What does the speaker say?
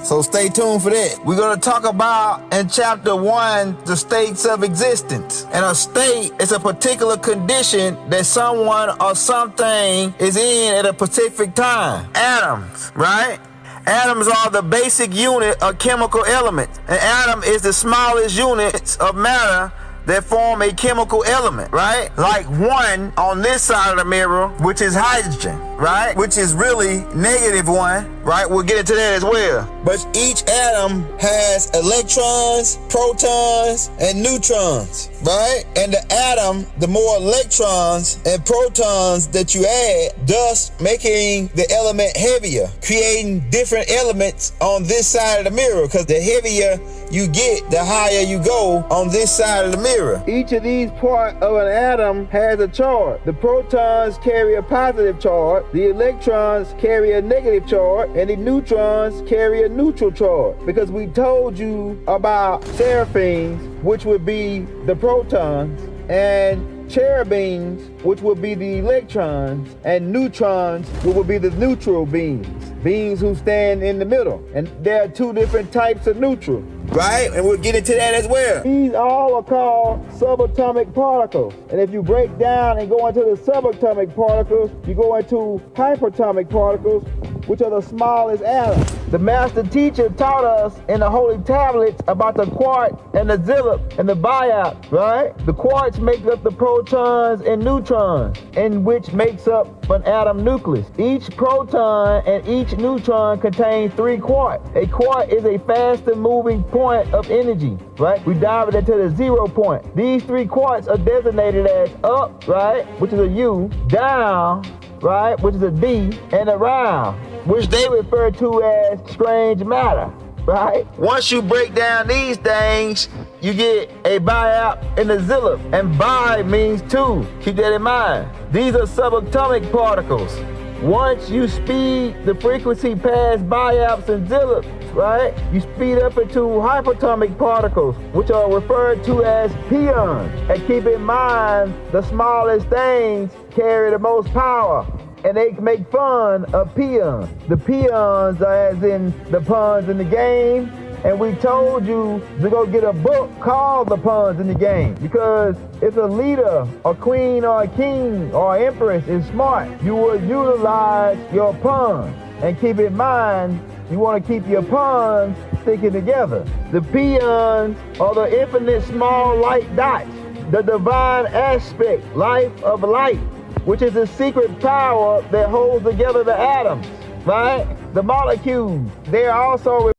So stay tuned for that. We're going to talk about in chapter 1 the states of existence. And a state is a particular condition that someone or something is in at a specific time. Atoms, right? Atoms are the basic unit of chemical elements. An atom is the smallest units of matter that form a chemical element, right? Like one on this side of the mirror, which is hydrogen, right? Which is really -1, right? We'll get into that as well. But each atom has electrons, protons, and neutrons, right? And the atom, the more electrons and protons that you add, thus making the element heavier, creating different elements on this side of the mirror, because the heavier you get, the higher you go on this side of the mirror. Each of these parts of an atom has a charge. The protons carry a positive charge, the electrons carry a negative charge, and the neutrons carry a neutral charge. Because we told you about seraphims, which would be the protons, and cherubims, which would be the electrons, and neutrons, which would be the neutral beings. Beings who stand in the middle. And there are two different types of neutral. Right? And we'll get into that as well. These all are called subatomic particles. And if you break down and go into the subatomic particles, you go into hyperatomic particles, which are the smallest atoms. The master teacher taught us in the holy tablets about the quartz and the zillip and the biop, right? The quartz makes up the protons and neutrons, and which makes up an atom nucleus. Each proton and each neutron contains 3 quarks. A quark is a faster moving point of energy, right? We dive it into the 0 point. These 3 quarks are designated as up, right, which is a U, down, right, which is a D, and around, which they refer to as strange matter, right? Once you break down these things, you get a biop and a zillip, and bi means 2. Keep that in mind. These are subatomic particles. Once you speed the frequency past biops and zillips, right, you speed up into hyperatomic particles, which are referred to as pions. And keep in mind, the smallest things carry the most power, and they make fun of peons. The peons are as in the pawns in the game, and we told you to go get a book called The Pawns in the Game, because if a leader, a queen or a king or an empress is smart, you will utilize your pawns. And keep in mind, you want to keep your pawns sticking together. The peons are the infinite small light dots, the divine aspect, life of light, which is the secret power that holds together the atoms, right? The molecules, they are also